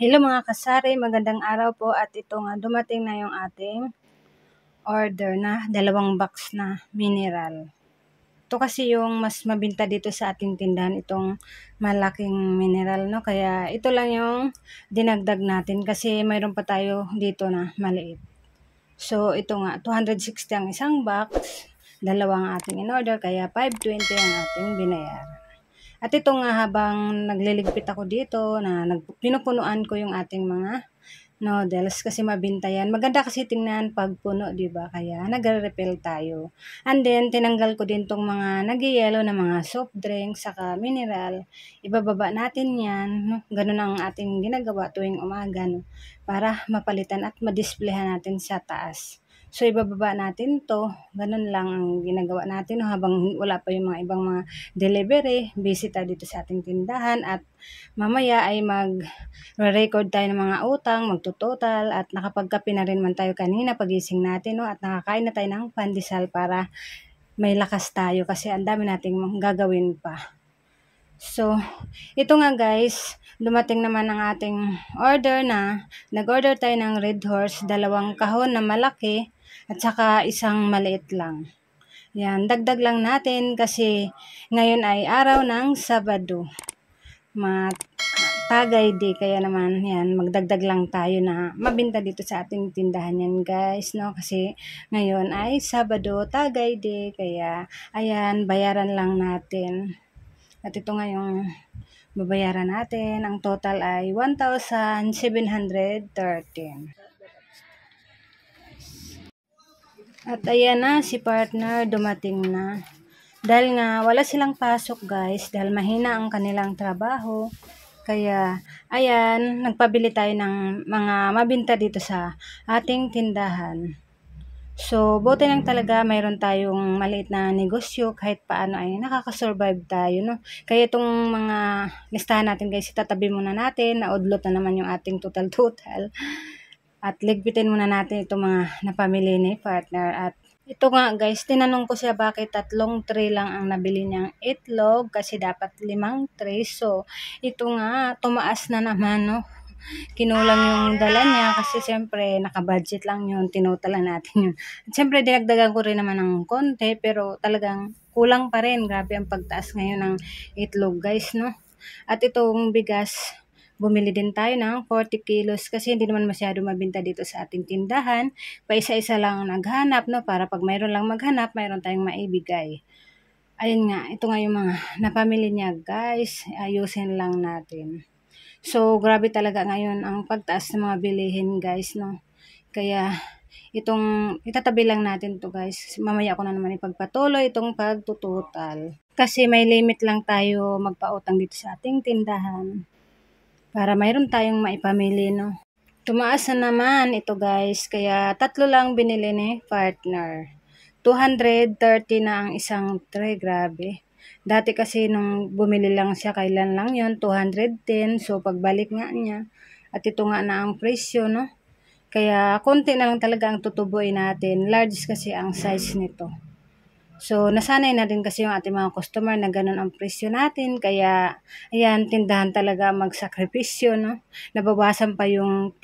Hello mga kasari, magandang araw po at ito nga dumating na yung ating order na 2 box na mineral. Ito kasi yung mas mabinta dito sa ating tindahan, itong malaking mineral, no? Kaya ito lang yung dinagdag natin kasi mayroon pa tayo dito na maliit. So ito nga, 260 ang isang box, dalawang ating in order, kaya 520 ang ating binayaran. At ito nga habang nagliligpit ako dito na pinupunuan ko yung ating mga noodles kasi mabinta yan. Maganda kasi tingnan pag puno, di ba? Kaya nagre-refill tayo. And then tinanggal ko din tong mga nagyayelo na mga soft drink saka mineral. Ibababa natin yan, no? Ganun ang ating ginagawa tuwing umaga, no? Para mapalitan at madisplayhan natin sa taas. So, ibababa natin to. Ganun lang ang ginagawa natin, no? Habang wala pa yung mga ibang mga delivery, busy tayo dito sa ating tindahan at mamaya ay mag-record tayo ng mga utang, magtutotal at nakapagkape na rin man tayo kanina pagising natin, no? At nakakain na tayo ng pandesal para may lakas tayo kasi ang dami nating gagawin pa. So, ito nga guys, dumating naman ang ating order na nag-order tayo ng Red Horse, 2 kahon na malaki at saka isang maliit lang. Yan, dagdag lang natin kasi ngayon ay araw ng Sabado. Tagay Day, kaya naman yan, magdagdag lang tayo na mabinta dito sa ating tindahan yan guys, no? Kasi ngayon ay Sabado, Tagay Day, kaya ayan, bayaran lang natin. At ito nga yung babayaran natin, ang total ay 1,713. At ayan na, si partner dumating na. Dahil nga wala silang pasok guys, dahil mahina ang kanilang trabaho. Kaya ayan, nagpabili tayo ng mga mabinta dito sa ating tindahan. So, buti lang talaga mayroon tayong maliit na negosyo kahit paano ay nakakasurvive tayo, no? Kaya itong mga listahan natin guys, itatabi muna natin, naudlot na naman yung ating total. At ligpitin muna natin itong mga napamili ni partner. At ito nga guys, tinanong ko siya bakit 3 tray lang ang nabili niyang itlog kasi dapat 5 tray. So, ito nga, tumaas na naman, no? Kinulang yung dala niya kasi siyempre naka-budget lang yun, tinotalan natin yun. At siyempre dinagdagan ko rin naman ng konti pero talagang kulang pa rin. Grabe ang pagtaas ngayon ng itlog guys, no? At itong bigas, bumili din tayo ng 40 kilos kasi hindi naman masyado mabinta dito sa ating tindahan. Paisa-isa lang naghanap, no? Para pag mayroon lang maghanap, mayroon tayong maibigay. Ayun nga, ito nga yung mga napamili niya guys. Ayusin lang natin. So, grabe talaga ngayon ang pagtaas ng mga bilihin guys, no? Kaya, itatabi lang natin to guys. Mamaya ko na naman ipagpatuloy itong pagtutotal. Kasi may limit lang tayo magpautang dito sa ating tindahan. Para mayroon tayong maipamili, no? Tumaas na naman ito guys. Kaya, 3 lang binili ni partner. 230 na ang isang tray, grabe. Dati kasi nung bumili lang siya, kailan lang yon 210. So, pagbalik nga niya, at ito nga na ang presyo, no? Kaya, konti na lang talaga ang tutubuin natin. Large kasi ang size nito. So, nasanay na din kasi yung ating mga customer na ganun ang presyo natin. Kaya, ayan, tindahan talaga magsakripisyo, no? Nabawasan pa yung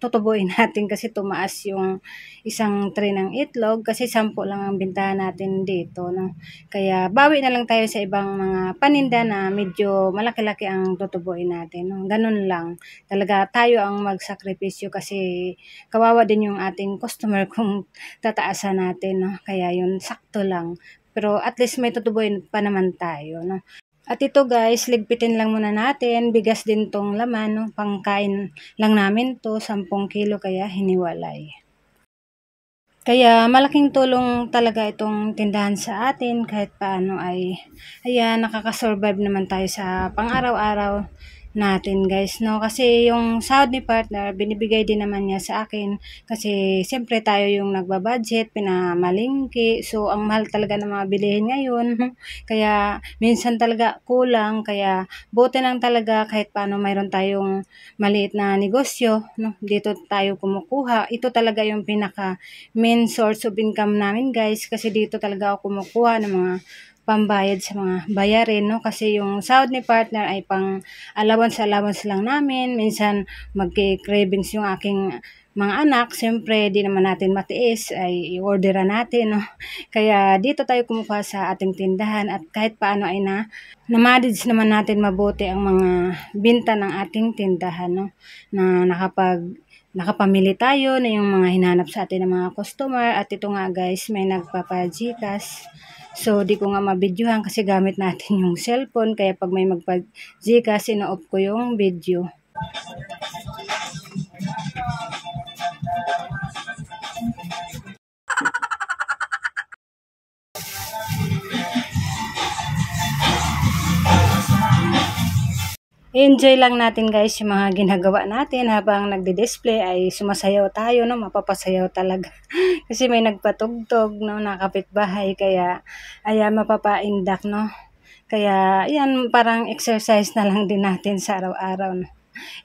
tutubuin natin kasi tumaas yung isang tray ng itlog kasi 10 lang ang bintahan natin dito, no? Kaya, bawi na lang tayo sa ibang mga paninda na medyo malaki-laki ang tutubuin natin, no? Ganun lang. Talaga tayo ang magsakripisyo kasi kawawa din yung ating customer kung tataasan natin, no? Kaya yun, sakto lang. Pero at least may tutubuin pa naman tayo, no? At ito guys, ligpitin lang muna natin. Bigas din tong laman, no? Pangkain lang namin to, 10 kilo kaya hiniwalay. Kaya malaking tulong talaga itong tindahan sa atin kahit paano ay ayan, nakakasurvive naman tayo sa pang-araw-araw natin guys, no? Kasi yung sahod ni partner, binibigay din naman niya sa akin kasi siyempre tayo yung nagbabudget, pinamalingki. So, ang mahal talaga ng mga bilihin ngayon. Kaya, minsan talaga kulang. Kaya, buti lang talaga kahit paano mayroon tayong maliit na negosyo, no? Dito tayo kumukuha. Ito talaga yung pinaka main source of income namin guys kasi dito talaga ako kumukuha ng mga pambayad sa mga bayarin, no? Kasi yung sahod ni partner ay pang allowance lang namin. Minsan magki-cravings yung aking mga anak. Siyempre, di naman natin matiis, ay i-orderan natin, no? Kaya dito tayo kumukuha sa ating tindahan at kahit paano ay na-manage naman natin mabuti ang mga binta ng ating tindahan, no? Na nakapamili tayo na yung mga hinanap sa atin ng mga customer. At ito nga guys, may nagpapa-GCash. So, di ko nga mabidyohan kasi gamit natin yung cellphone. Kaya pag may magpa-GCash, ino-off ko yung video. Enjoy lang natin guys yung mga ginagawa natin habang nagdi-display ay sumasayaw tayo, no? Mapapasayaw talaga. Kasi may nagpatugtog, no? Nakapitbahay, kaya ayan, mapapaindak, no? Kaya ayan, parang exercise na lang din natin sa araw-araw, no?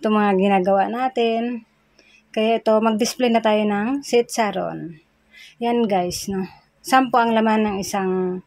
Ito mga ginagawa natin. Kaya ito, mag-display na tayo ng sitsaron. Yan guys, no? 10 ang laman ng isang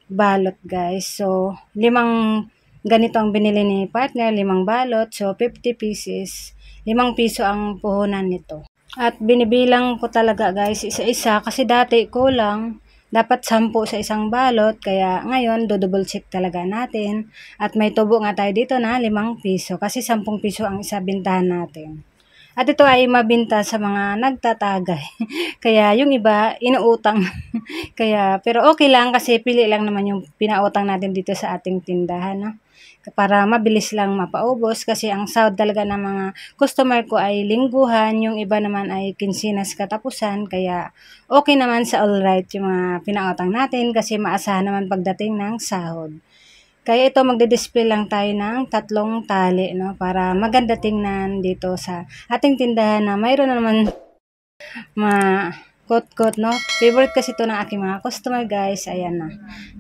balot guys. So, 5 ganito ang binili ni partner, 5 balot. So, 50 pieces. 5 piso ang puhunan nito. At binibilang ko talaga guys, isa-isa. Kasi dati kulang. Dapat 10 sa isang balot. Kaya ngayon, double check talaga natin. At may tubo nga tayo dito na 5 piso. Kasi 10 piso ang isa bintahan natin. At ito ay mabinta sa mga nagtatagay. Kaya yung iba, inuutang. Pero okay lang kasi pili lang naman yung pinautang natin dito sa ating tindahan. No? Para mabilis lang mapaubos kasi ang sahod talaga ng mga customer ko ay lingguhan. Yung iba naman ay kinsinas katapusan. Kaya okay naman sa alright yung mga pinautang natin kasi maasahan naman pagdating ng sahod. Kaya ito, magdi-display lang tayo ng 3 tali, no? Para maganda tingnan dito sa ating tindahan na mayroon na naman kot-kot, no? Favorite kasi ito ng aking mga customer, guys. Ayan na.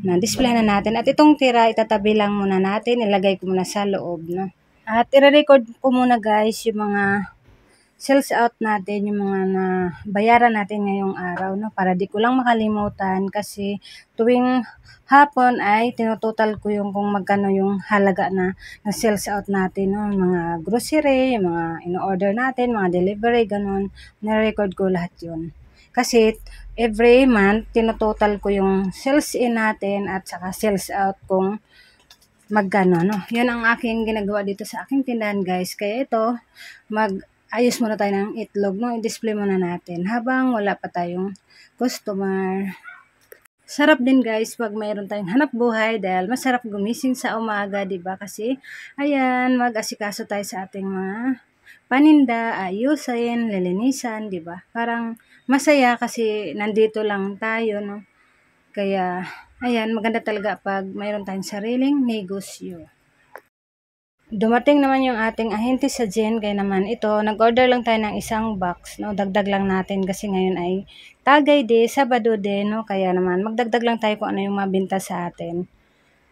Na-display na natin. At itong tira, itatabi lang muna natin. Ilagay ko muna sa loob, no? At i-record ko muna, guys, yung mga sales out natin, yung mga bayaran natin ngayong araw, no? Para di ko lang makalimutan kasi tuwing hapon ay tinutotal ko yung kung magkano yung halaga na sales out natin, no? Mga grocery, yung mga in-order natin, mga delivery, ganun. Na-record ko lahat yun. Kasi every month, tinutotal ko yung sales in natin at saka sales out kung magkano, no? Yun ang aking ginagawa dito sa aking tindahan, guys. Kaya ito, ayos muna tayo ng itlog, no? I-display muna natin habang wala pa tayong customer. Sarap din guys pag mayroon tayong hanap buhay dahil masarap gumising sa umaga, 'di ba? Kasi ayan, mag-asikaso tayo sa ating mga paninda, ayusin, lilinisan, 'di ba? Parang masaya kasi nandito lang tayo, no? Kaya ayan, maganda talaga pag mayroon tayong sariling negosyo. Dumating naman yung ating ahente sa Jen, kaya naman ito, nag-order lang tayo ng isang box, no? Dagdag lang natin kasi ngayon ay Tagay Day, Sabado din, no? Kaya naman magdagdag lang tayo kung ano yung mabinta sa atin.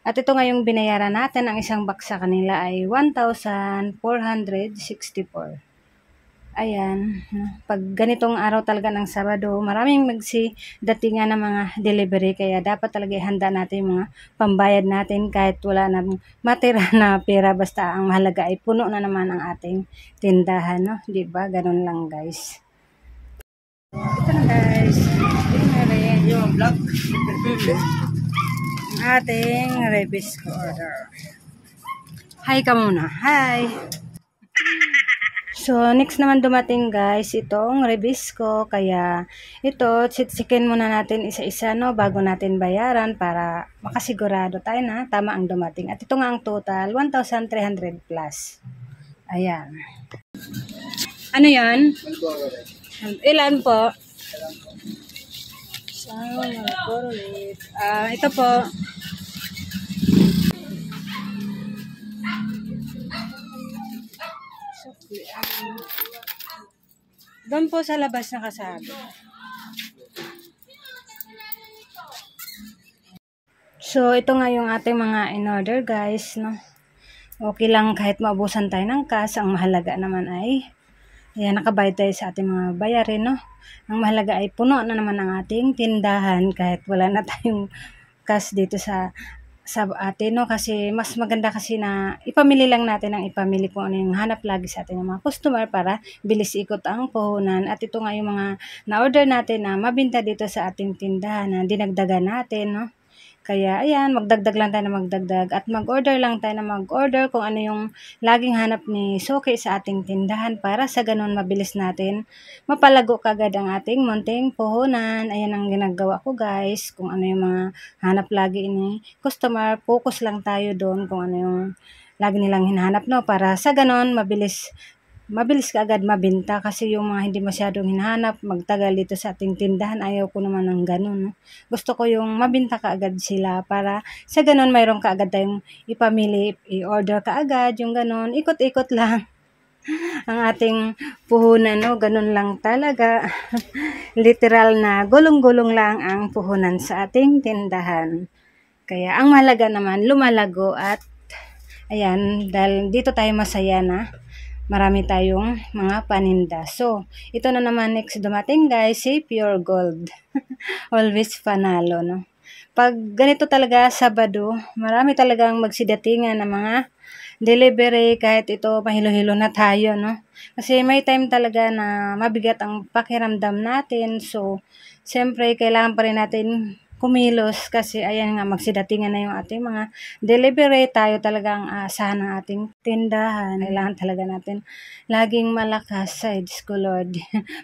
At ito nga yung binayaran natin, ang isang box sa kanila ay 1,464. Ayan, pag ganitong araw talaga ng Sabado, maraming datingan ng mga delivery, kaya dapat talaga ihanda natin yung mga pambayad natin kahit wala nang matira na pera, basta ang mahalaga ay puno na naman ang ating tindahan, no? Diba? Ganun lang guys. Ito na guys, yung vlog. Ating Rebisco order. Hi ka muna. Hi! So, next naman dumating guys, itong Rebisco. Kaya, ito, chichikin muna natin isa-isa, no, bago natin bayaran para makasigurado tayo na tama ang dumating. At ito nga ang total, 1,300 plus. Ayan. Ano yan? Ilan po? Ito po. Doon po sa labas nakasabi. So, ito nga yung ating mga in-order guys, no? Okay lang kahit maubusan tayo ng cash. Ang mahalaga naman ay ayan, nakabayad tayo sa ating mga bayarin, no? Ang mahalaga ay puno na naman ang ating tindahan kahit wala na tayong cash dito sa atin, no? Kasi mas maganda kasi na ipamili lang natin ang ipamili kung ano yung hanap lagi sa atin ng mga customer para bilis ikot ang puhunan. At ito nga yung mga na-order natin na mabinta dito sa ating tindahan na dinagdagan natin, no? Kaya ayan, magdagdag lang tayo na magdagdag at mag-order lang tayo na mag-order kung ano yung laging hanap ni Suki sa ating tindahan para sa ganun mabilis natin mapalago kagad ang ating munting puhunan. Ayan ang ginagawa ko guys, kung ano yung mga hanap lagi ni customer, focus lang tayo doon kung ano yung lagi nilang hinahanap, no, para sa ganun mabilis ka agad mabenta kasi yung mga hindi masyadong hinahanap, magtagal dito sa ating tindahan, ayaw ko naman ng ganun, no? Gusto ko yung mabenta ka agad sila para sa ganun mayroon ka agad tayong ipamili, i-order ka agad, yung ganun, ikot-ikot lang ang ating puhunan, no? Ganun lang talaga. Literal na gulong-gulong lang ang puhunan sa ating tindahan. Kaya ang mahalaga naman lumalago at ayan, dahil dito tayo masaya na marami tayong mga paninda. So, ito na naman next dumating guys, si Pure Gold. Always panalo, no? Pag ganito talaga, Sabado, marami talagang magsidatingan ng mga delivery, kahit ito mahilo-hilo na tayo, no? Kasi may time talaga na mabigat ang pakiramdam natin. So, siyempre, kailangan pa rin natin kumilos kasi ayan nga, magsidatingan na yung ating mga delivery. Tayo talaga ang aasahan ng ating tindahan. Kailangan talaga natin laging malakas sa Diyos ko Lord.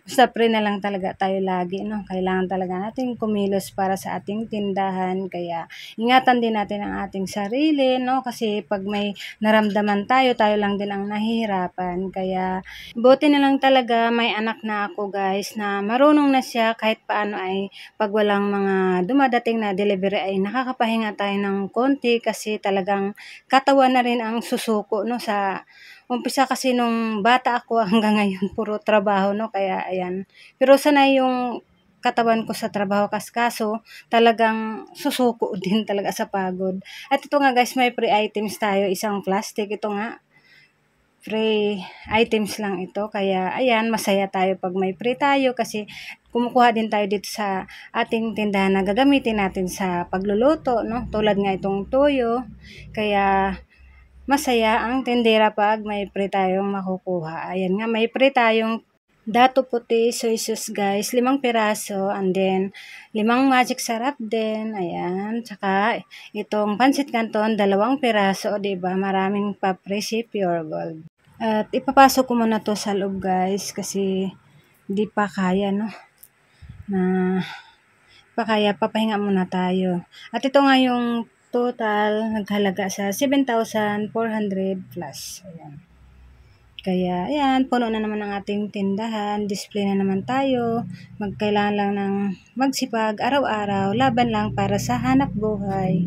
Basta pray na lang talaga tayo lagi, no? Kailangan talaga natin kumilos para sa ating tindahan. Kaya ingatan din natin ang ating sarili, no? Kasi pag may naramdaman tayo, tayo lang din ang nahihirapan. Kaya buti na lang talaga may anak na ako guys na marunong na siya kahit paano ay pag walang mga dumadating na delivery ay nakakapahinga tayo ng konti kasi talagang katawan na rin ang susuko, no? Sa umpisa kasi nung bata ako hanggang ngayon puro trabaho, no? Kaya ayan. Pero sanay yung katawan ko sa trabaho kaso talagang susuko din talaga sa pagod. At ito nga guys, may free items tayo, isang plastic. Ito nga, free items lang ito. Kaya ayan, masaya tayo pag may free tayo kasi kumukuha din tayo dito sa ating tindahan na gagamitin natin sa pagluluto, no? Tulad nga itong toyo. Kaya masaya ang tindera pag may free tayong makukuha. Ayan nga, may free tayong dato puti, soy sauce guys, 5 piraso, and then 5 magic sarap din, ayan, tsaka itong pansit canton, 2 piraso, diba, maraming pa-free si Pure Gold. At ipapasok ko muna to sa loob guys, kasi di pa kaya, no, na pa kaya, papahinga muna tayo. At ito nga yung total, naghalaga sa 7,400 plus, ayan. Kaya, ayan, puno na naman ang ating tindahan, display na naman tayo, magkailangan lang ng magsipag, araw-araw, laban lang para sa hanap buhay.